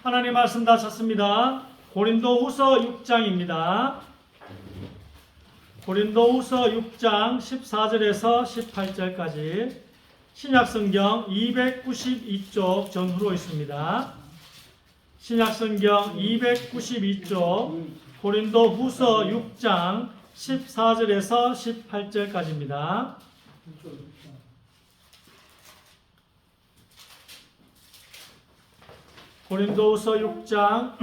하나님 말씀 다 찾습니다. 고린도후서 6장입니다. 고린도후서 6장 14절에서 18절까지 신약성경 292쪽 전후로 있습니다. 신약성경 292쪽 고린도후서 6장 14절에서 18절까지입니다. 고린도후서 6장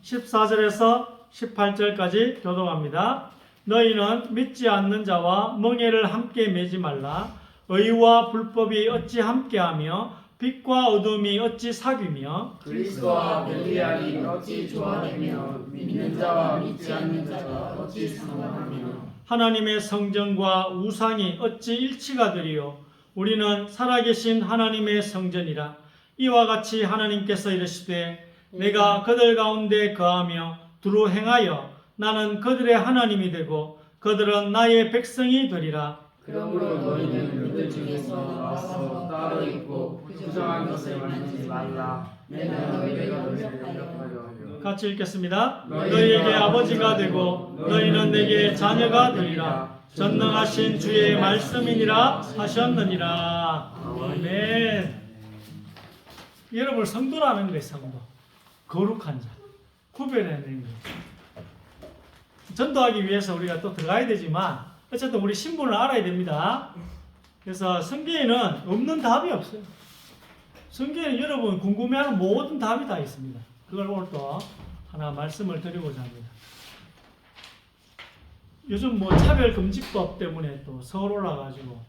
14절에서 18절까지 교독합니다. 너희는 믿지 않는 자와 멍에를 함께 매지 말라. 의와 불법이 어찌 함께하며 빛과 어둠이 어찌 사귀며 그리스도와 벨리알이 어찌 조화되며 믿는 자와 믿지 않는 자가 어찌 상관하며 하나님의 성전과 우상이 어찌 일치가 되리요. 우리는 살아계신 하나님의 성전이라. 이와 같이 하나님께서 이르시되 내가 그들 가운데 거하며 두루 행하여 나는 그들의 하나님이 되고 그들은 나의 백성이 되리라. 그러므로 너희는 그들 중에서 나와서 따로 있고 부정한 것을 만지지 말라. 내가 너희를 영접하여 같이 읽겠습니다. 너희에게 아버지가 되고 너희는 내게 자녀가 되리라. 전능하신 주의 말씀이니라 하셨느니라. 아멘. 여러분, 성도라는 거예요. 성도. 거룩한 자. 구별해내는 거예요. 전도하기 위해서 우리가 또 들어가야 되지만 어쨌든 우리 신분을 알아야 됩니다. 그래서 성경에는 없는 답이 없어요. 성경에는 여러분 궁금해하는 모든 답이 다 있습니다. 그걸 오늘 또 하나 말씀을 드리고자 합니다. 요즘 뭐 차별금지법 때문에 또 서울 올라가지고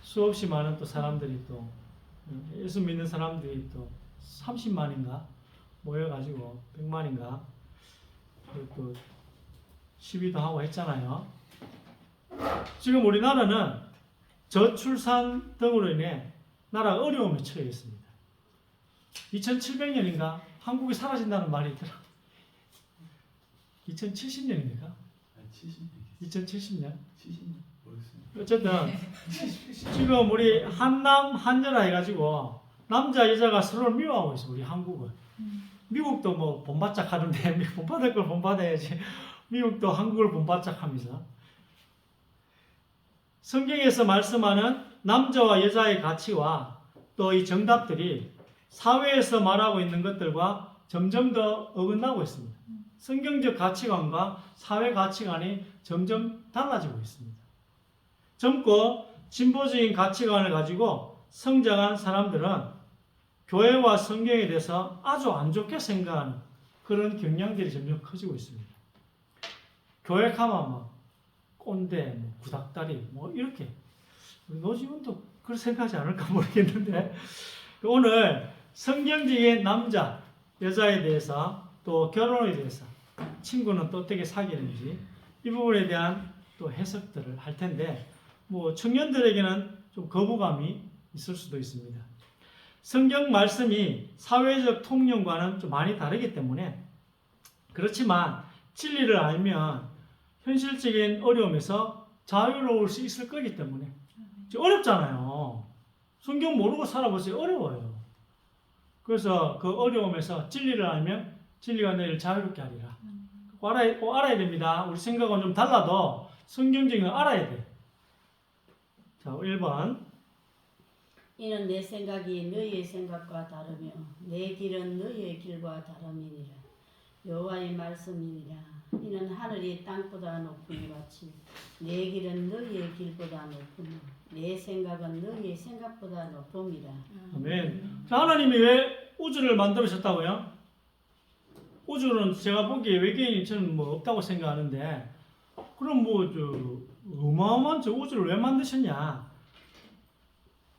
수없이 많은 또 사람들이 또 예수 믿는 사람들이 또 30만인가 모여가지고 100만인가 또 시위도 하고 했잖아요. 지금 우리나라는 저출산 등으로 인해 나라가 어려움에 처해 있습니다. 2700년인가 한국이 사라진다는 말이 있더라. 2070년입니까? 2070년? 어쨌든 지금 우리 한남 한여라 해가지고 남자 여자가 서로를 미워하고 있어. 우리 한국은. 미국도 뭐 본받짝 하는데 본받을 걸 본받아야지. 미국도 한국을 본받짝 하면서 성경에서 말씀하는 남자와 여자의 가치와 또 이 정답들이 사회에서 말하고 있는 것들과 점점 더 어긋나고 있습니다. 성경적 가치관과 사회 가치관이 점점 달라지고 있습니다. 젊고 진보적인 가치관을 가지고 성장한 사람들은 교회와 성경에 대해서 아주 안 좋게 생각하는 그런 경향들이 점점 커지고 있습니다. 교회 가면 뭐 꼰대, 뭐 구닥다리, 뭐 이렇게. 우리 노지훈도 그렇게 생각하지 않을까 모르겠는데 오늘 성경적인 남자, 여자에 대해서 또 결혼에 대해서 친구는 또 어떻게 사귀는지 이 부분에 대한 또 해석들을 할 텐데 뭐 청년들에게는 좀 거부감이 있을 수도 있습니다. 성경 말씀이 사회적 통념과는 좀 많이 다르기 때문에 그렇지만 진리를 알면 현실적인 어려움에서 자유로울 수 있을 거기 때문에 어렵잖아요. 성경 모르고 살아보세요. 어려워요. 그래서 그 어려움에서 진리를 알면 진리가 너희를 자유롭게 하리라. 꼭 알아야 됩니다. 우리 생각은 좀 달라도 성경적인 걸 알아야 돼. 자, 1번. 이는 내 생각이 너희의 생각과 다르며 내 길은 너희의 길과 다름이니라. 여호와의 말씀이니라. 이는 하늘이 땅보다 높음이 같이 내 길은 너희의 길보다 높으며 내 생각은 너희의 생각보다 높음이라. 아멘. 자, 하나님이 왜 우주를 만들으셨다고요? 우주는 제가 보기에 외계인이 저는 뭐 없다고 생각하는데 그럼 뭐 어마어마한 저 우주를 왜 만드셨냐?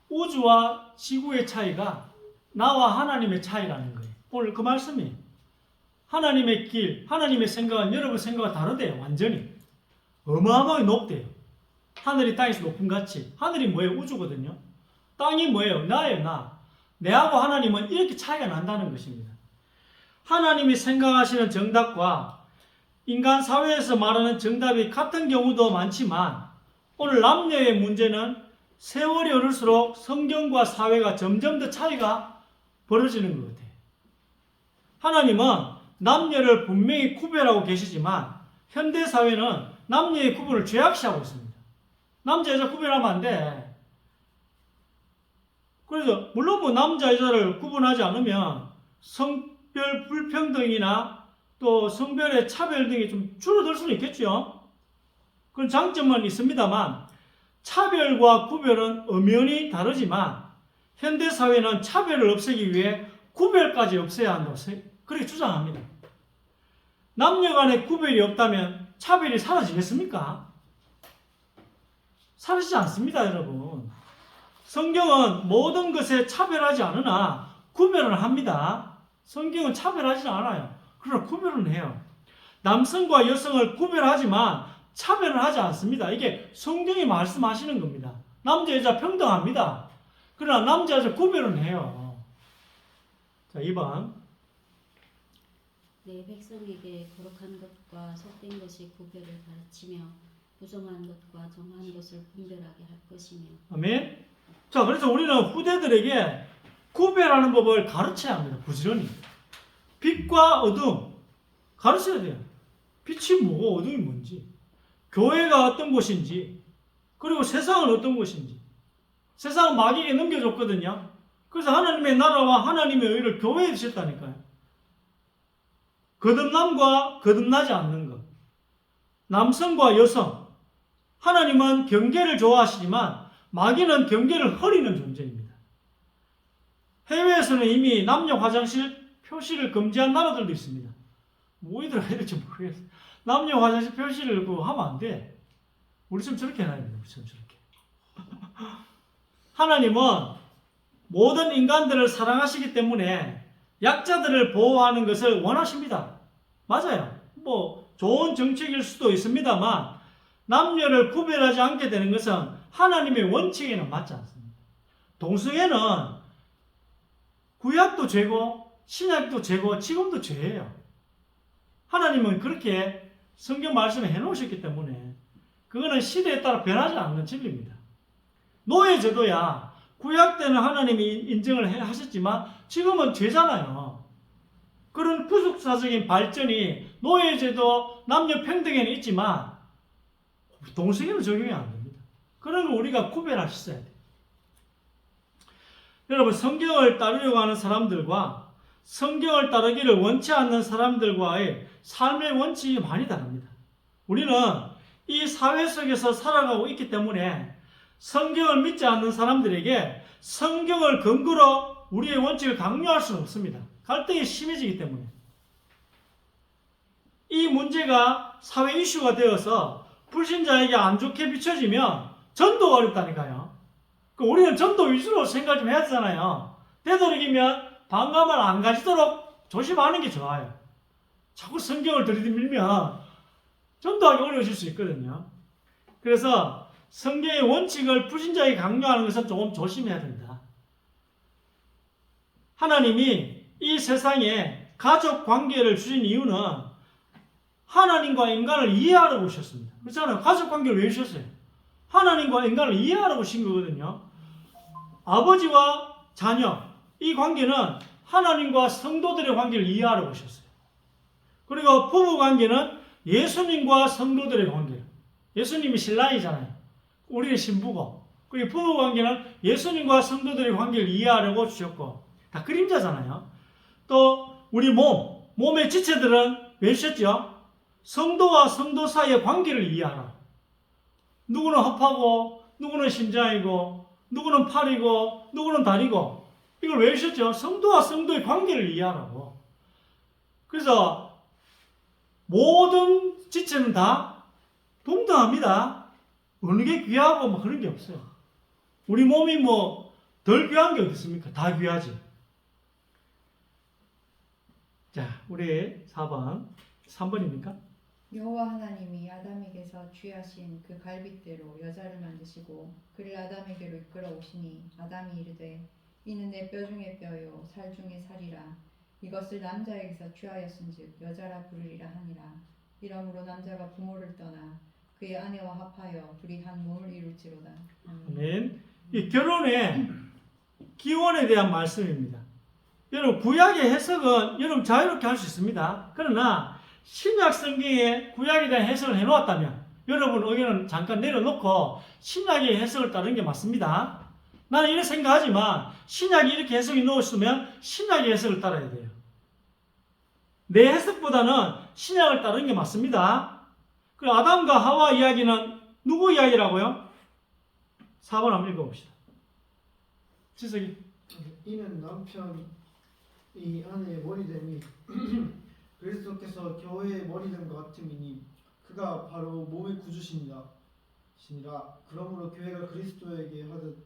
우주와 지구의 차이가 나와 하나님의 차이라는 거예요. 오늘 그 말씀이 하나님의 길, 하나님의 생각은 여러분 생각과 다르대요. 완전히. 어마어마하게 높대요. 하늘이 땅에서 높은 같이. 하늘이 뭐예요? 우주거든요. 땅이 뭐예요? 나예요, 나. 내하고 하나님은 이렇게 차이가 난다는 것입니다. 하나님이 생각하시는 정답과 인간 사회에서 말하는 정답이 같은 경우도 많지만 오늘 남녀의 문제는 세월이 흐를수록 성경과 사회가 점점 더 차이가 벌어지는 것 같아요. 하나님은 남녀를 분명히 구별하고 계시지만 현대 사회는 남녀의 구분을 죄악시하고 있습니다. 남자 여자 구별하면 안 돼. 그래서 물론 뭐 남자 여자를 구분하지 않으면 성별 불평등이나 또 성별의 차별 등이 좀 줄어들 수는 있겠죠. 그런 장점은 있습니다만 차별과 구별은 엄연히 다르지만 현대 사회는 차별을 없애기 위해 구별까지 없애야 한다고 그렇게 주장합니다. 남녀 간의 구별이 없다면 차별이 사라지겠습니까? 사라지지 않습니다, 여러분. 성경은 모든 것에 차별하지 않으나 구별을 합니다. 성경은 차별하지 않아요. 그러나 구별은 해요. 남성과 여성을 구별하지만 차별을 하지 않습니다. 이게 성경이 말씀하시는 겁니다. 남자 여자 평등합니다. 그러나 남자 여자 구별은 해요. 자, 2번. 내 백성에게 거룩한 것과 속된 것이 구별을 가르치며 부정한 것과 정한 것을 분별하게 할 것이며. 아멘. 자, 그래서 우리는 후대들에게 구별하는 법을 가르쳐야 합니다. 부지런히. 빛과 어둠 가르쳐야 돼요. 빛이 뭐고 어둠이 뭔지, 교회가 어떤 곳인지, 그리고 세상은 어떤 곳인지. 세상은 마귀에게 넘겨줬거든요. 그래서 하나님의 나라와 하나님의 의를 교회에 주셨다니까요. 거듭남과 거듭나지 않는 것. 남성과 여성. 하나님은 경계를 좋아하시지만 마귀는 경계를 허리는 존재입니다. 해외에서는 이미 남녀 화장실 표시를 금지한 나라들도 있습니다. 뭐 이들 해야 될지 모르겠어요. 남녀 화장실 표시를 하면 안 돼. 우리처럼 저렇게 해놔야 됩니다. 우리처럼 저렇게. 하나님은 모든 인간들을 사랑하시기 때문에 약자들을 보호하는 것을 원하십니다. 맞아요. 뭐 좋은 정책일 수도 있습니다만 남녀를 구별하지 않게 되는 것은 하나님의 원칙에는 맞지 않습니다. 동성애는 구약도 죄고 신약도 죄고 지금도 죄예요. 하나님은 그렇게 성경 말씀에 해놓으셨기 때문에 그거는 시대에 따라 변하지 않는 진리입니다. 노예제도야 구약 때는 하나님이 인정을 하셨지만 지금은 죄잖아요. 그런 구속사적인 발전이 노예제도 남녀 평등에는 있지만 동성애는 적용이 안 됩니다. 그런 걸 우리가 구별할 수 있어야 돼요. 여러분, 성경을 따르려고 하는 사람들과 성경을 따르기를 원치 않는 사람들과의 삶의 원칙이 많이 다릅니다. 우리는 이 사회 속에서 살아가고 있기 때문에 성경을 믿지 않는 사람들에게 성경을 근거로 우리의 원칙을 강요할 수는 없습니다. 갈등이 심해지기 때문에. 이 문제가 사회 이슈가 되어서 불신자에게 안 좋게 비춰지면 전도가 어렵다니까요. 우리는 전도 위주로 생각 좀 해야 되잖아요. 되도록이면 반감을 안 가지도록 조심하는 게 좋아요. 자꾸 성경을 들이밀면 전도하기 어려워질 수 있거든요. 그래서 성경의 원칙을 불신자에게 강요하는 것은 조금 조심해야 된다. 하나님이 이 세상에 가족 관계를 주신 이유는 하나님과 인간을 이해하려고 오셨습니다. 그렇잖아요. 가족 관계를 왜 주셨어요? 하나님과 인간을 이해하려고 오신 거거든요. 아버지와 자녀, 이 관계는 하나님과 성도들의 관계를 이해하려고 오셨어요. 그리고 부부 관계는 예수님과 성도들의 관계예요. 예수님이 신랑이잖아요. 우리는 신부고. 그리고 부부 관계는 예수님과 성도들의 관계를 이해하려고 주셨고, 다 그림자잖아요. 또 우리 몸의 지체들은 왜 주셨죠? 성도와 성도 사이의 관계를 이해하라. 누구는 허파고, 누구는 심장이고, 누구는 팔이고, 누구는 다리고. 이걸 왜 주셨죠? 성도와 성도의 관계를 이해하라고. 그래서 모든 지체는 다 동등합니다. 어느 게 귀하고 뭐 그런 게 없어요. 우리 몸이 뭐 덜 귀한 게 어디 있습니까? 다 귀하지. 자, 우리 3번입니까? 여호와 하나님이 아담에게서 취하신 그 갈빗대로 여자를 만드시고 그를 아담에게로 이끌어 오시니 아담이 이르되 이는 내 뼈 중에 뼈요 살 중에 살이라 이것을 남자에게서 취하였은즉 여자라 부르리라 하니라. 이러므로 남자가 부모를 떠나 그의 아내와 합하여 둘이 한 몸을 이룰지로다. 아멘. 이 결혼의 기원에 대한 말씀입니다. 여러분 구약의 해석은 여러분 자유롭게 할 수 있습니다. 그러나 신약 성경에 구약에 대한 해석을 해놓았다면 여러분 의견은 잠깐 내려놓고 신약의 해석을 따르는 게 맞습니다. 나는 이렇게 생각하지만 신약이 이렇게 해석이 놓였으면 신약의 해석을 따라야 돼요. 내 해석보다는 신약을 따르는 게 맞습니다. 그 아담과 하와 이야기는 누구 이야기라고요? 4번 한번 읽어봅시다. 지석이. 이는 남편이 아내의 머리됨이 그리스도께서 교회의 머리됨 같음이니 그가 바로 몸의 구주시니라. 그러므로 교회가 그리스도에게 하듯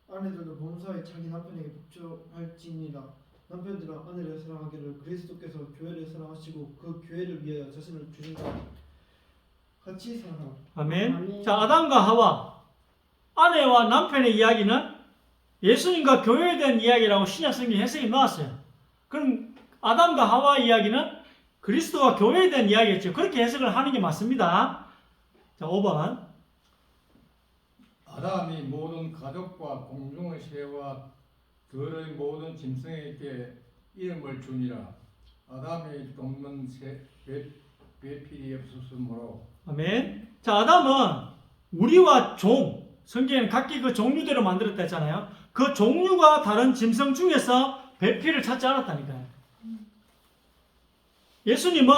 아내들도 범사에 자기 남편에게 복종할지니라. 남편들아 아내를 사랑하기를 그리스도께서 교회를 사랑하시고 그 교회를 위하여 자신을 주신 것 같이 사랑하라. 아멘. 아멘. 자, 아담과 하와 아내와 남편의 이야기는 예수님과 교회에 대한 이야기라고 신약 성경 해석이 나왔어요. 그럼 아담과 하와 이야기는 그리스도와 교회에 대한 이야기겠죠. 그렇게 해석을 하는 게 맞습니다. 자, 5번. 아담이 모든 가족과 공중의 새와 들의 모든 짐승에게 이름을 주니라. 아담이 돕는 배필이 없었으므로. 아멘. 자, 아담은 우리와 종, 성경에는 각기 그 종류대로 만들었다 했잖아요. 그 종류가 다른 짐승 중에서 배필을 찾지 않았다니까요. 예수님은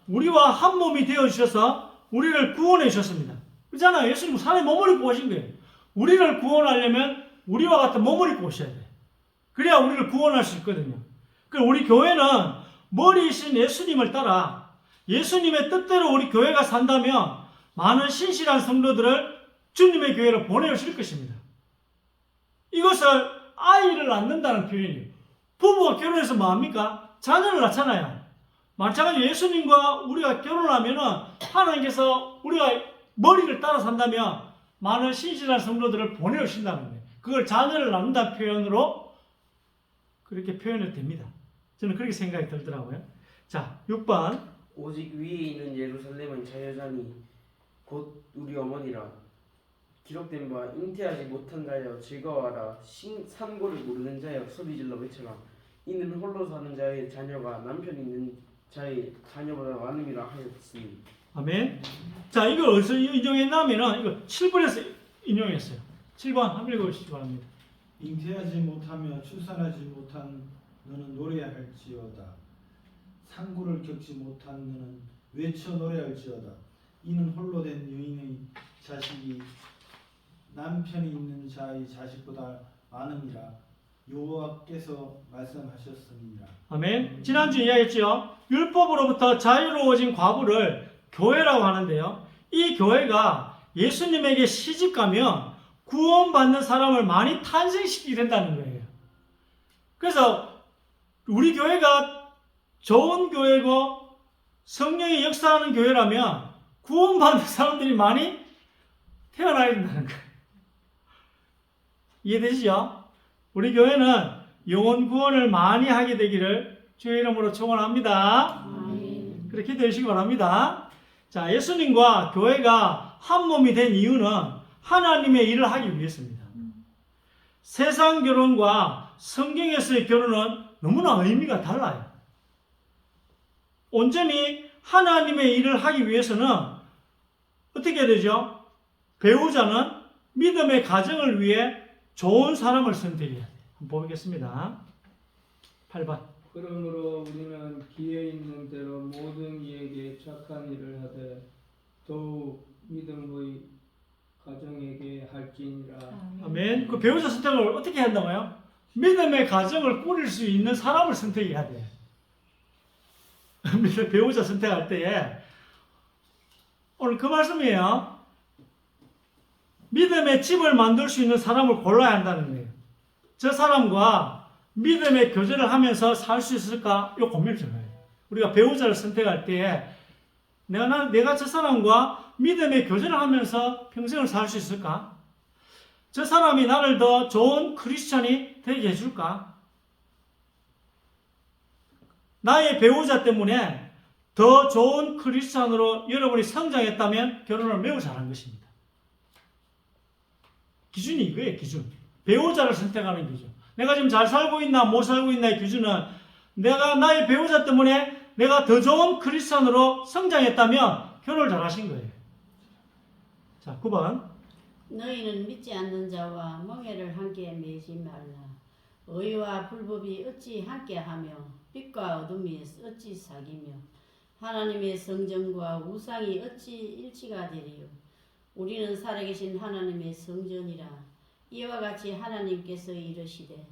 우리와 한 몸이 되어주셔서 우리를 구원해 주셨습니다. 그렇잖아요. 예수님은 산에 몸을 입고 오신 거예요. 우리를 구원하려면 우리와 같은 몸을 입고 오셔야 돼요. 그래야 우리를 구원할 수 있거든요. 그리고 우리 교회는 머리이신 예수님을 따라 예수님의 뜻대로 우리 교회가 산다면 많은 신실한 성도들을 주님의 교회로 보내주실 것입니다. 이것을 아이를 낳는다는 표현이에요. 부부가 결혼해서 뭐합니까? 자녀를 낳잖아요. 마찬가지로 예수님과 우리가 결혼하면은 하나님께서 우리가 머리를 따라 산다면 많은 신실한 성도들을 보내주신다는 거예요. 그걸 자녀를 낳는다는 표현으로 그렇게 표현이 됩니다. 저는 그렇게 생각이 들더라고요. 자, 6번. 오직 위에 있는 예루살렘은 자여자니 곧 우리 어머니라. 기록된 바 잉태하지 못한 자여 즐거워하라. 산고를 모르는 자여 소리질러 외쳐라. 이는 홀로 사는 자의 자녀가 남편 있는 자의 자녀보다 많음이라 하였으니. 아멘. 자, 이걸 어디서 인용했냐면은 이거 7번에서 인용했어요. 7번 한번 읽어보시기 바랍니다. 잉태하지 못하며 출산하지 못한 너는 노래할지어다. 상고를 겪지 못한 너는 외쳐 노래할지어다. 이는 홀로 된 여인의 자식이 남편이 있는 자의 자식보다 많음이라. 여호와께서 말씀하셨습니다. 아멘. 지난주 이야기했죠. 율법으로부터 자유로워진 과부를 교회라고 하는데요. 이 교회가 예수님에게 시집가면 구원받는 사람을 많이 탄생시키게 된다는 거예요. 그래서 우리 교회가 좋은 교회고 성령이 역사하는 교회라면 구원받는 사람들이 많이 태어나야 된다는 거예요. 이해되시죠? 우리 교회는 영혼 구원을 많이 하게 되기를 주의 이름으로 축원합니다. 아멘. 그렇게 되시기 바랍니다. 자, 예수님과 교회가 한 몸이 된 이유는 하나님의 일을 하기 위해서입니다. 세상 결혼과 성경에서의 결혼은 너무나 의미가 달라요. 온전히 하나님의 일을 하기 위해서는 어떻게 해야 되죠? 배우자는 믿음의 가정을 위해 좋은 사람을 선택해야 돼요. 한번 보겠습니다. 8번. 그러므로 우리는 기회 있는 대로 모든 이에게 착한 일을 하되 더욱 믿음의 가정에게 할지니라. 아멘. 그 배우자 선택을 어떻게 한다고요? 믿음의 가정을 꾸릴 수 있는 사람을 선택해야 돼요. 배우자 선택할 때에 오늘 그 말씀이에요. 믿음의 집을 만들 수 있는 사람을 골라야 한다는 거예요. 저 사람과 믿음의 교제를 하면서 살 수 있을까? 이거 고민을 좀 해요. 우리가 배우자를 선택할 때에 내가 저 사람과 믿음의 교제를 하면서 평생을 살 수 있을까? 저 사람이 나를 더 좋은 크리스찬이 되게 해줄까? 나의 배우자 때문에 더 좋은 크리스찬으로 여러분이 성장했다면 결혼을 매우 잘한 것입니다. 기준이 이거예요, 기준. 배우자를 선택하는 기준. 내가 지금 잘 살고 있나 못 살고 있나의 기준은 내가 나의 배우자 때문에 내가 더 좋은 크리스천으로 성장했다면 결혼을 잘 하신 거예요. 자, 9번. 너희는 믿지 않는 자와 멍에를 함께 매지 말라. 의와 불법이 어찌 함께하며 빛과 어둠이 어찌 사귀며 하나님의 성전과 우상이 어찌 일치가 되리요. 우리는 살아계신 하나님의 성전이라. 이와 같이 하나님께서 이르시되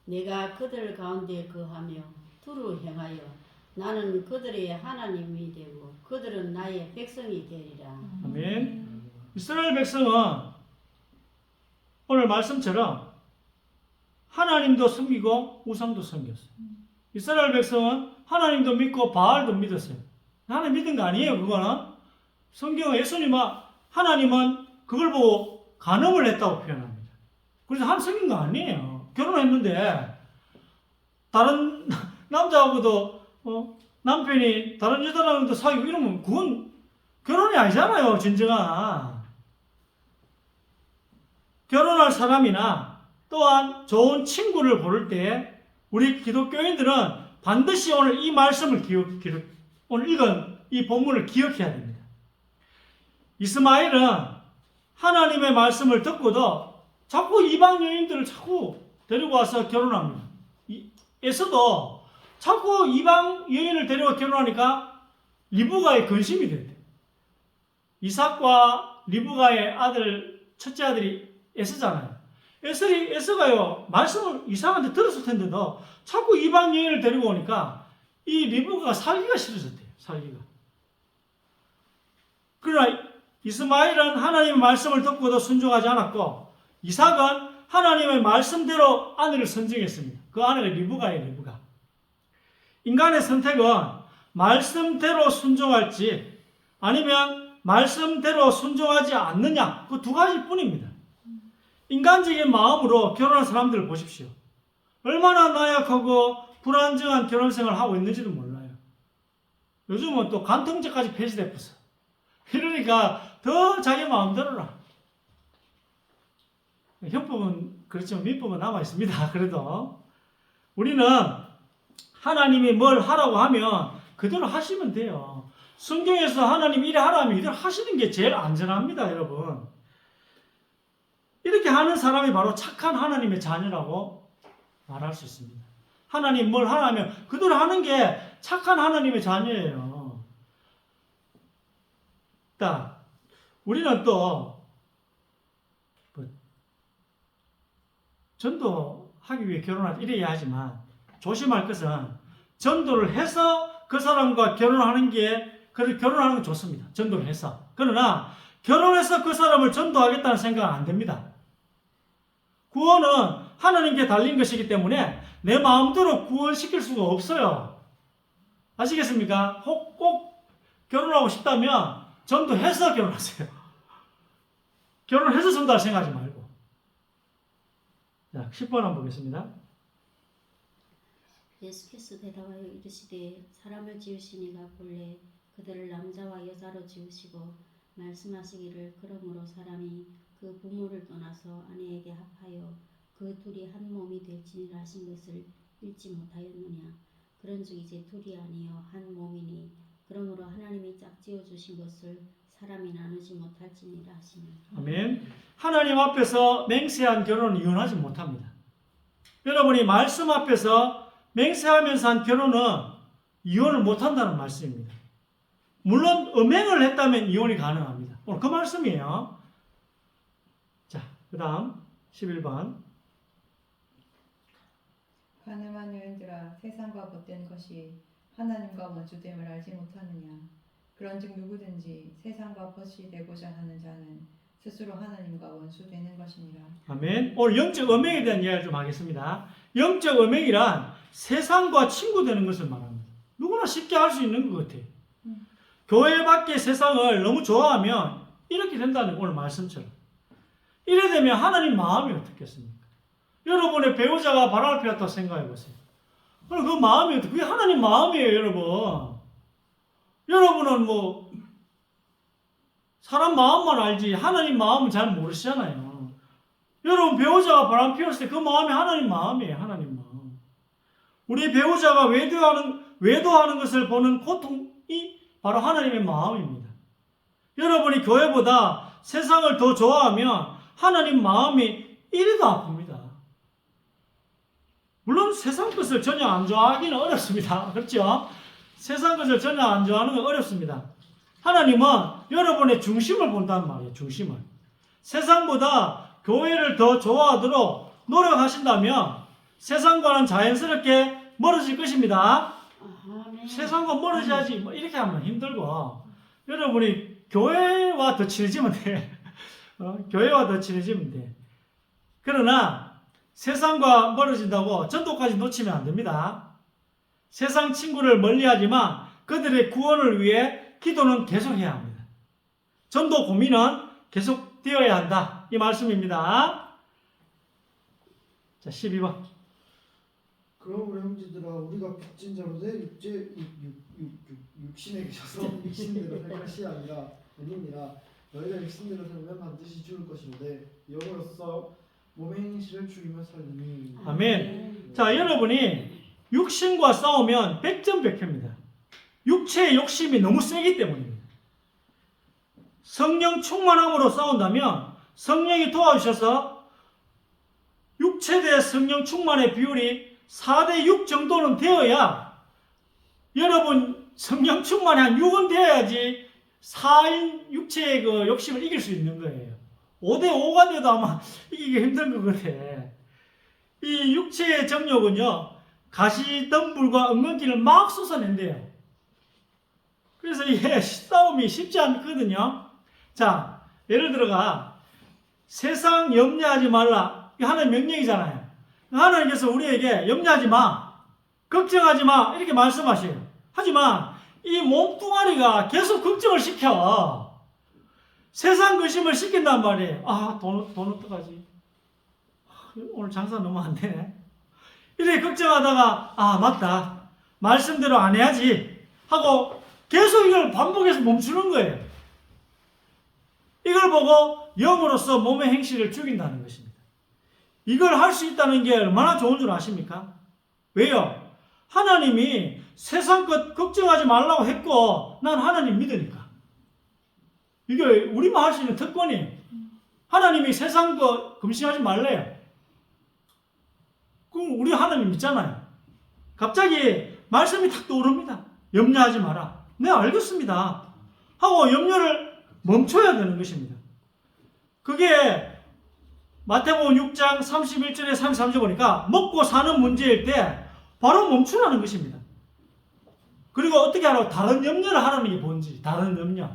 내가 그들 가운데 거하며 두루 행하여 나는 그들의 하나님이 되고 그들은 나의 백성이 되리라. 아멘. 이스라엘 백성은 오늘 말씀처럼 하나님도 섬기고 우상도 섬겼어요. 이스라엘 백성은 하나님도 믿고 바알도 믿었어요. 하나님 믿은 거 아니에요. 그거는 성경은 예수님은 하나님은 그걸 보고 간음을 했다고 표현합니다. 그래서 하나님 섬긴 거 아니에요. 결혼했는데 다른 남자하고도 남편이 다른 여자랑도 사귀고 이러면 그건 결혼이 아니잖아요. 진정한 결혼할 사람이나 또한 좋은 친구를 고를 때 우리 기독교인들은 반드시 오늘 이 말씀을 오늘 읽은 이 본문을 기억해야 됩니다. 이스마엘은 하나님의 말씀을 듣고도 자꾸 이방 여인들을 자꾸 데리고 와서 결혼합니다. 에서도 자꾸 이방 여인을 데려와 결혼하니까 리브가의 근심이 됐대요. 이삭과 리브가의 첫째 아들이 에서잖아요. 에서가요, 말씀을 이삭한테 들었을 텐데도 자꾸 이방 여인을 데리고 오니까 이 리브가가 살기가 싫어졌대요. 살기가. 그러나 이스마엘은 하나님의 말씀을 듣고도 순종하지 않았고 이삭은 하나님의 말씀대로 아내를 선정했습니다. 그 아내가 리브가예요. 리브가. 인간의 선택은 말씀대로 순종할지 아니면 말씀대로 순종하지 않느냐 그 두 가지뿐입니다. 인간적인 마음으로 결혼한 사람들을 보십시오. 얼마나 나약하고 불안정한 결혼 생활을 하고 있는지도 몰라요. 요즘은 또 간통죄까지 폐지됐어. 이러니까 더 자기 마음대로라. 형법은 그렇지만 민법은 남아 있습니다. 그래도 우리는 하나님이 뭘 하라고 하면 그대로 하시면 돼요. 성경에서 하나님이 이래 하라면 이대로 하시는 게 제일 안전합니다, 여러분. 이렇게 하는 사람이 바로 착한 하나님의 자녀라고 말할 수 있습니다. 하나님 뭘 하라면 그대로 하는 게 착한 하나님의 자녀예요. 자, 우리는 또 전도하기 위해 결혼할 이래야 하지만 조심할 것은 전도를 해서 그 사람과 결혼하는 건 좋습니다. 전도를 해서. 그러나 결혼해서 그 사람을 전도하겠다는 생각은 안 됩니다. 구원은 하나님께 달린 것이기 때문에 내 마음대로 구원시킬 수가 없어요. 아시겠습니까? 꼭 결혼하고 싶다면 전도해서 결혼하세요. 결혼해서 전도할 생각하지 말고. 자, 10번 한번 보겠습니다. 예수께서 대답하여 이르시되 사람을 지으시니가 본래 그들을 남자와 여자로 지으시고 말씀하시기를 그러므로 사람이 그 부모를 떠나서 아내에게 합하여 그 둘이 한 몸이 될지니라 하신 것을 읽지 못하였느냐. 그런즉 이제 둘이 아니여 한 몸이니 그러므로 하나님이 짝지어 주신 것을 사람이 나누지 못할지니라 하시니. 아멘. 하나님 앞에서 맹세한 결혼은 이혼하지 못합니다. 여러분이 말씀 앞에서 맹세하면서 한 결혼은 이혼을 못한다는 말씀입니다. 물론 음행을 했다면 이혼이 가능합니다. 오늘 그 말씀이에요. 자, 그 다음 11번. 가늠한 여인들아 세상과 벗된 것이 하나님과 원수됨을 알지 못하느냐. 그런즉 누구든지 세상과 벗이 되고자 하는 자는 스스로 하나님과 원수되는 것이니라. 아멘. 오늘 영적 음행에 대한 이야기를 좀 하겠습니다. 영적 음행이란 세상과 친구 되는 것을 말합니다. 누구나 쉽게 할 수 있는 것 같아요. 교회 밖의 세상을 너무 좋아하면 이렇게 된다는 오늘 말씀처럼. 이래 되면 하나님 마음이 어떻겠습니까? 여러분의 배우자가 바람을 피웠다고 생각해 보세요. 그 마음이 어떻게, 그게 하나님 마음이에요, 여러분. 여러분은 사람 마음만 알지 하나님 마음은 잘 모르시잖아요. 여러분 배우자가 바람 피웠을 때 그 마음이 하나님 마음이에요. 하나님 마음. 우리 배우자가 외도하는 것을 보는 고통이 바로 하나님의 마음입니다. 여러분이 교회보다 세상을 더 좋아하면 하나님 마음이 1도 아픕니다. 물론 세상 것을 전혀 안 좋아하기는 어렵습니다. 그렇죠? 세상 것을 전혀 안 좋아하는 건 어렵습니다. 하나님은 여러분의 중심을 본단 말이에요. 중심을. 세상보다 교회를 더 좋아하도록 노력하신다면 세상과는 자연스럽게 멀어질 것입니다. 아멘. 세상과 멀어져야지 뭐 이렇게 하면 힘들고 여러분이 교회와 더 친해지면 돼. 교회와 더 친해지면 돼. 그러나 세상과 멀어진다고 전도까지 놓치면 안 됩니다. 세상 친구를 멀리하지만 그들의 구원을 위해 기도는 계속해야 합니다. 전도 고민은 계속 되어야 한다. 이 말씀입니다. 자, 12번. 그러므로 형제들아 우리가 빚진 자로 내 육신에 계셔서 육신대로 할 것이 아니니라 너희가 육신대로 살면 반드시 죽을 것인데 영으로서 몸의 행실을 죽이며 살리니. 아멘. 자, 여러분이 육신과 싸우면 백전백패입니다. 육체의 욕심이 너무 세기 때문입니다. 성령 충만함으로 싸운다면 성령이 도와주셔서 육체 대 성령 충만의 비율이 4대 6 정도는 되어야 여러분 성령 충만이 한 6은 되어야지 4인 육체의 그 욕심을 이길 수 있는 거예요. 5대 5가 돼도 아마 이기기 힘든 것 같아. 이 육체의 정욕은요, 가시덤불과 엉겅퀴를 막 쏟아낸대요. 그래서 이게 싸움이 쉽지 않거든요. 자, 예를 들어가 세상 염려하지 말라. 이게 하나의 명령이잖아요. 하나님께서 우리에게 염려하지 마, 걱정하지 마 이렇게 말씀하셔요. 하지만 이 몸뚱아리가 계속 걱정을 시켜. 세상 근심을 시킨단 말이에요. 아, 돈 어떡하지? 오늘 장사 너무 안 되네. 이렇게 걱정하다가 아, 맞다. 말씀대로 안 해야지 하고 계속 이걸 반복해서 멈추는 거예요. 이걸 보고 영으로서 몸의 행실을 죽인다는 것입니다. 이걸 할 수 있다는 게 얼마나 좋은 줄 아십니까? 왜요? 하나님이 세상 것 걱정하지 말라고 했고 난 하나님 믿으니까. 이게 우리만 할 수 있는 특권이에요. 하나님이 세상 거 금신하지 말래요. 그럼 우리 하나님 믿잖아요. 갑자기 말씀이 탁 떠오릅니다. 염려하지 마라. 네, 알겠습니다. 하고 염려를 멈춰야 되는 것입니다. 그게 마태복음 6장 31절에 33절 보니까 먹고 사는 문제일 때 바로 멈추라는 것입니다. 그리고 어떻게 하라고? 다른 염려를 하라는 게 뭔지. 다른 염려.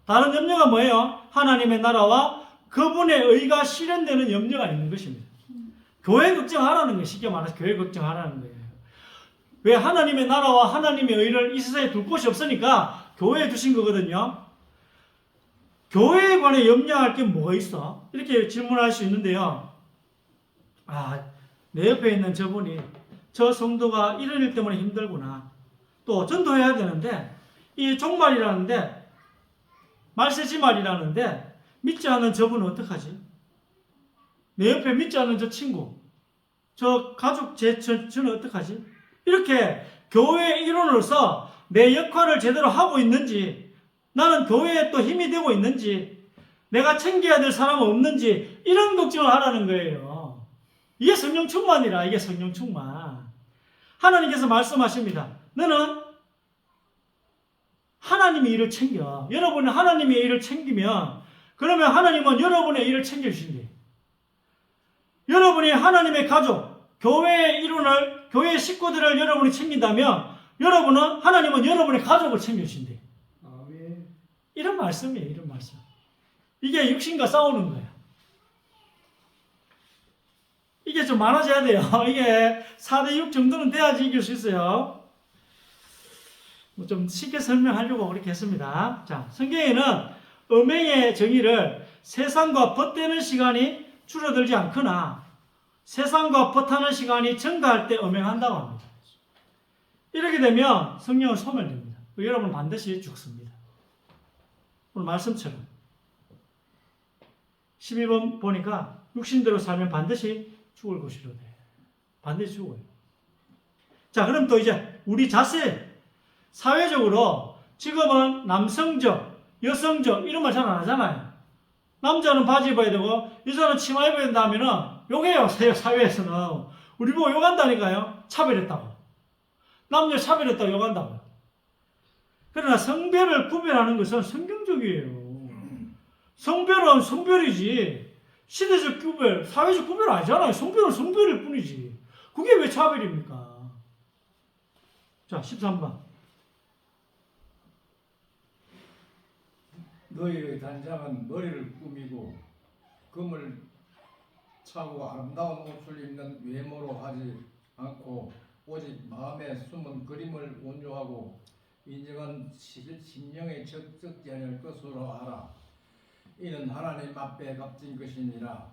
다른 염려가 뭐예요? 하나님의 나라와 그분의 의가 실현되는 염려가 있는 것입니다. 교회 걱정하라는 거예요. 쉽게 말해서 교회 걱정하라는 거예요. 왜? 하나님의 나라와 하나님의 의를 이 세상에 둘 곳이 없으니까 교회에 두신 거거든요. 교회에 관해 염려할 게 뭐가 있어? 이렇게 질문할 수 있는데요. 아, 내 옆에 있는 저분이 저 성도가 이런 일 때문에 힘들구나. 또 전도해야 되는데 이 종말이라는데 말세지말이라는데 믿지 않는 저분은 어떡하지? 내 옆에 믿지 않는 저 친구, 저 가족, 저는 어떡하지? 이렇게 교회의 일원으로서 내 역할을 제대로 하고 있는지, 나는 교회에 또 힘이 되고 있는지, 내가 챙겨야 될 사람은 없는지, 이런 걱정을 하라는 거예요. 이게 성령 충만이라. 이게 성령 충만. 하나님께서 말씀하십니다. 너는 하나님의 일을 챙겨. 여러분은 하나님의 일을 챙기면 그러면 하나님은 여러분의 일을 챙겨주신대요. 여러분이 하나님의 가족, 교회의 일원을, 교회의 식구들을 여러분이 챙긴다면 하나님은 여러분의 가족을 챙겨주신대요. 아멘. 이런 말씀이에요. 이런 말씀. 이게 육신과 싸우는 거예요. 이게 좀 많아져야 돼요. 이게 4대 6 정도는 돼야지 이길 수 있어요. 좀 쉽게 설명하려고 그렇게 했습니다. 자, 성경에는 음행의 정의를 세상과 벗대는 시간이 줄어들지 않거나 세상과 벗하는 시간이 증가할 때 음행한다고 합니다. 이렇게 되면 성령을 소멸됩니다. 여러분 반드시 죽습니다. 오늘 말씀처럼 12번 보니까 육신대로 살면 반드시 죽을 것이로되. 반드시 죽어요. 자, 그럼 또 이제 우리 자세, 사회적으로 지금은 남성적, 여성적 이런 말 잘 안 하잖아요. 남자는 바지 입어야 되고 여자는 치마 입어야 된다 하면은 욕해요. 사회에서는. 우리 보고 욕한다니까요. 차별했다고. 남녀 차별했다고 욕한다고. 그러나 성별을 구별하는 것은 성경적이에요. 성별은 성별이지 시대적 구별, 사회적 구별 아니잖아요. 성별은 성별일 뿐이지. 그게 왜 차별입니까? 자, 13번. 너희의 단장은 머리를 꾸미고 금을 차고 아름다운 옷을 입는 외모로 하지 않고 오직 마음에 숨은 그림을 온유하고 인정한 심령의 적적지 않을 것으로 알아. 이는 하나님 앞에 값진 것이니라.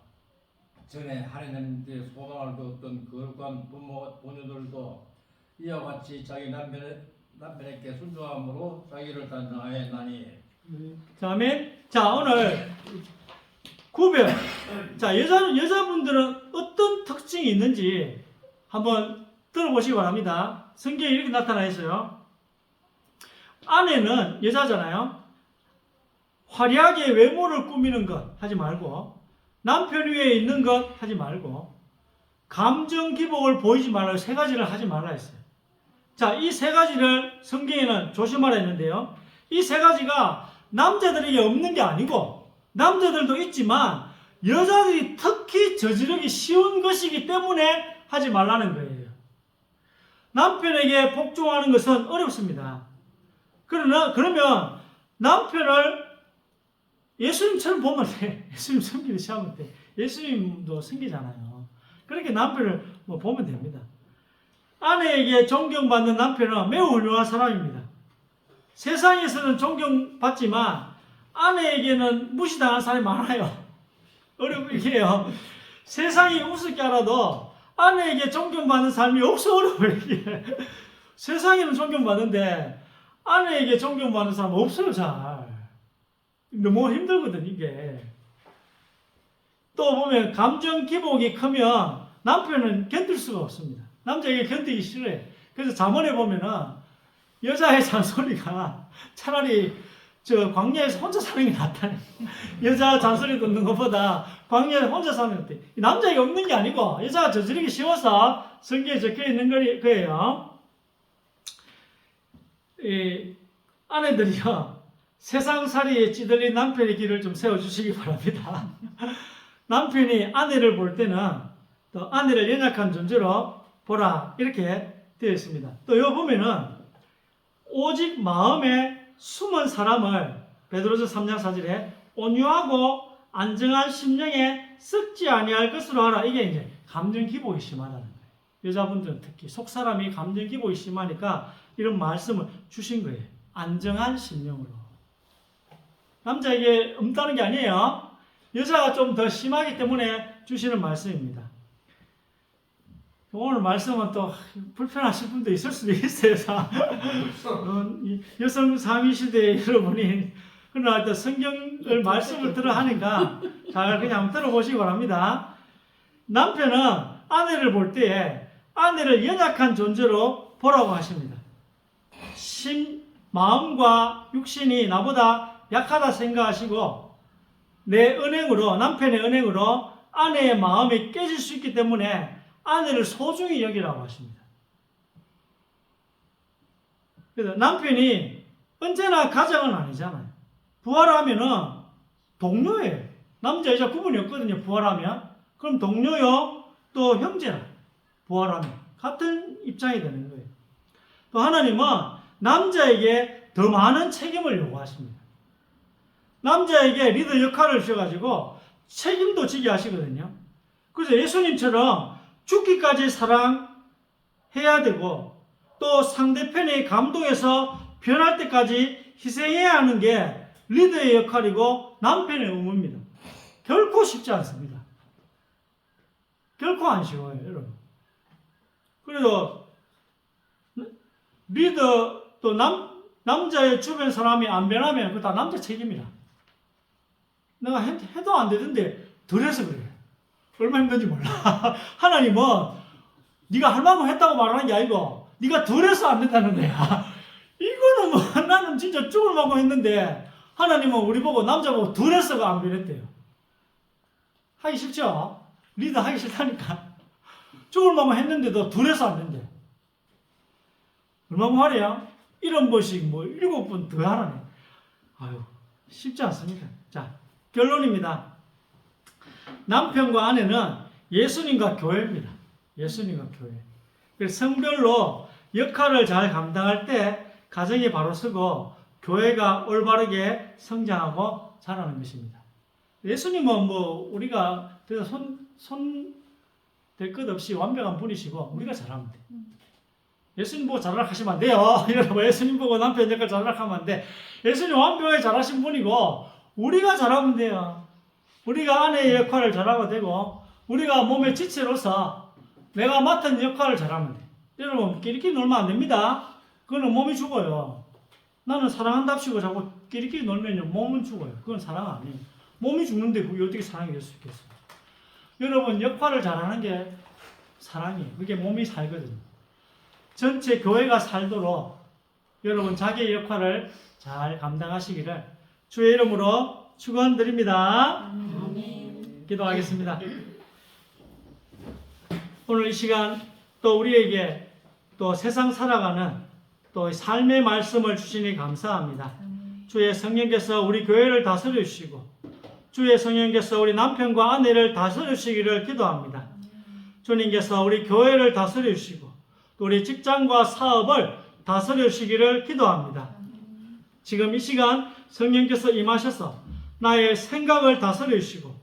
전에 하나님께 소망을 두었던 거룩한 부녀들도 이와 같이 자기 남편에게 순종함으로 자기를 단장하였나니. 자, 아멘. 자, 오늘 구별. 자, 여자분들은 어떤 특징이 있는지 한번 들어보시기 바랍니다. 성경에 이렇게 나타나 있어요. 아내는 여자잖아요. 화려하게 외모를 꾸미는 것 하지 말고, 남편 위에 있는 것 하지 말고, 감정 기복을 보이지 말라고 세 가지를 하지 말라 했어요. 자, 이 세 가지를 성경에는 조심하라 했는데요. 이 세 가지가 남자들에게 없는 게 아니고, 남자들도 있지만 여자들이 특히 저지르기 쉬운 것이기 때문에 하지 말라는 거예요. 남편에게 복종하는 것은 어렵습니다. 그러면 남편을 예수님처럼 보면 돼. 예수님 섬기듯이 하면 돼. 예수님도 섬기잖아요. 그렇게 남편을 보면 됩니다. 아내에게 존경받는 남편은 매우 훌륭한 사람입니다. 세상에서는 존경받지만 아내에게는 무시당한 사람이 많아요. 이렇게 해요. 세상이 우습게 알아도 아내에게 존경받는 삶이 어려워요. 이게. 세상에는 존경받는데 아내에게 존경받는 사람 없어요, 잘. 너무 힘들거든, 이게. 또 보면 감정 기복이 크면 남편은 견딜 수가 없습니다. 남자에게 견디기 싫어해. 그래서 잠언에 보면은 여자의 잔소리가 차라리 저 광야에서 혼자 사는 게 낫다네. 여자 잔소리 듣는 것보다 광야에서 혼자 사는 게 낫대. 남자에게 없는 게 아니고 여자가 저지르기 쉬워서 성경에 적혀 있는 거예요. 이 아내들이요, 세상살이에 찌들린 남편의 길을 좀 세워주시기 바랍니다. 남편이 아내를 볼 때는 또 아내를 연약한 존재로 보라, 이렇게 되어 있습니다. 또 여기 보면은 오직 마음에 숨은 사람을 베드로서 3장 4절에 온유하고 안정한 심령에 썩지 아니할 것으로 하라. 이게 이제 감정 기복이 심하다는 거예요. 여자분들은 특히 속사람이 감정 기복이 심하니까 이런 말씀을 주신 거예요. 안정한 심령으로. 남자에게 없다는 게 아니에요. 여자가 좀 더 심하기 때문에 주시는 말씀입니다. 오늘 말씀은 또 불편하신 분도 있을 수도 있어요. 여성 상위 시대의 여러분이. 그러나 또 성경을 말씀을 들어 하니까 잘 그냥 들어보시기 바랍니다. 남편은 아내를 볼 때에 아내를 연약한 존재로 보라고 하십니다. 마음과 육신이 나보다 약하다 생각하시고 내 은행으로, 남편의 은행으로 아내의 마음이 깨질 수 있기 때문에 아내를 소중히 여기라고 하십니다. 그래서 남편이 언제나 가장은 아니잖아요. 부활하면은 동료예요. 남자 여자 구분이 없거든요. 부활하면. 그럼 동료요, 또 형제라. 부활하면 같은 입장이 되는 거예요. 또 하나님은 남자에게 더 많은 책임을 요구하십니다. 남자에게 리더 역할을 주셔가지고 책임도 지게 하시거든요. 그래서 예수님처럼 죽기까지 사랑해야 되고 또 상대편의 감동에서 변할 때까지 희생해야 하는 게 리더의 역할이고 남편의 의무입니다. 결코 쉽지 않습니다. 결코 안 쉬워요, 여러분. 그래도 리더 또 남자의 주변 사람이 안 변하면 그거 다 남자 책임이라. 내가 해도 안 되던데 덜 해서 그래요. 얼마나 힘든지 몰라. 하나님은 네가 할 만큼 했다고 말하는 게 아니고 네가 덜해서 안 된다는 거야. 이거는 뭐 나는 진짜 죽을 만큼 했는데 하나님은 우리 보고 남자 보고 덜해서가 안 그랬대요. 하기 싫죠? 리더 하기 싫다니까. 죽을 만큼 했는데도 덜해서 안 된대. 얼마나 말이야? 이런 번씩 뭐 7번 더 하라네. 아유, 쉽지 않습니다. 자, 결론입니다. 남편과 아내는 예수님과 교회입니다. 예수님과 교회. 그래서 성별로 역할을 잘 감당할 때 가정이 바로 서고 교회가 올바르게 성장하고 자라는 것입니다. 예수님은 뭐 우리가 손 댈 것 없이 완벽한 분이시고 우리가 잘하면 돼. 예수님 보고 잘하라 하시면 안 돼요. 여러분, 예수님 보고 남편 역할 잘하라 하면 안 돼. 예수님 완벽하게 잘하신 분이고 우리가 잘하면 돼요. 우리가 아내의 역할을 잘하면 되고 우리가 몸의 지체로서 내가 맡은 역할을 잘하면 돼. 여러분, 끼리끼리 놀면 안 됩니다. 그거는 몸이 죽어요. 나는 사랑한답시고 자꾸 끼리끼리 놀면요 몸은 죽어요. 그건 사랑 아니에요. 몸이 죽는데 그게 어떻게 사랑이 될 수 있겠어요? 여러분, 역할을 잘하는 게 사랑이에요. 그게 몸이 살거든요. 전체 교회가 살도록 여러분 자기의 역할을 잘 감당하시기를 주의 이름으로 축원드립니다. 아멘. 기도하겠습니다. 오늘 이 시간 또 우리에게 또 세상 살아가는 또 삶의 말씀을 주시니 감사합니다. 주의 성령께서 우리 교회를 다스려 주시고 주의 성령께서 우리 남편과 아내를 다스려 주시기를 기도합니다. 주님께서 우리 교회를 다스려 주시고 또 우리 직장과 사업을 다스려 주시기를 기도합니다. 지금 이 시간 성령께서 임하셔서 나의 생각을 다스려 주시고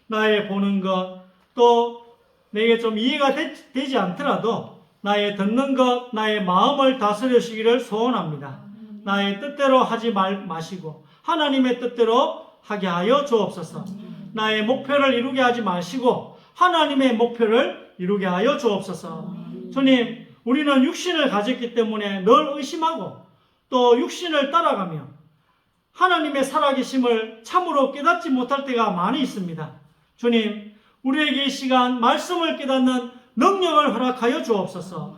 나의 보는 것 또 내게 좀 이해가 되지 않더라도 나의 듣는 것, 나의 마음을 다스려 주시기를 소원합니다. 나의 뜻대로 하지 마시고 하나님의 뜻대로 하게 하여 주옵소서. 나의 목표를 이루게 하지 마시고 하나님의 목표를 이루게 하여 주옵소서. 주님, 우리는 육신을 가졌기 때문에 늘 의심하고 또 육신을 따라가며 하나님의 살아계심을 참으로 깨닫지 못할 때가 많이 있습니다. 주님, 우리에게 이 시간 말씀을 깨닫는 능력을 허락하여 주옵소서.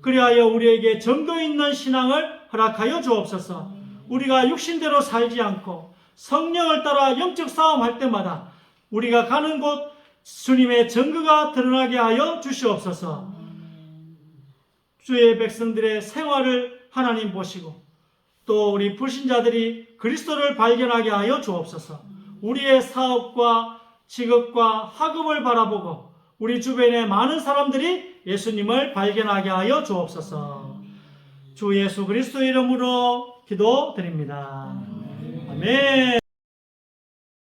그리하여 우리에게 정도 있는 신앙을 허락하여 주옵소서. 우리가 육신대로 살지 않고 성령을 따라 영적 싸움할 때마다 우리가 가는 곳 주님의 증거가 드러나게 하여 주시옵소서. 주의 백성들의 생활을 하나님 보시고 또 우리 불신자들이 그리스도를 발견하게 하여 주옵소서. 우리의 사업과 직업과 학업을 바라보고 우리 주변의 많은 사람들이 예수님을 발견하게 하여 주옵소서. 주 예수 그리스도 이름으로 기도드립니다. 아멘.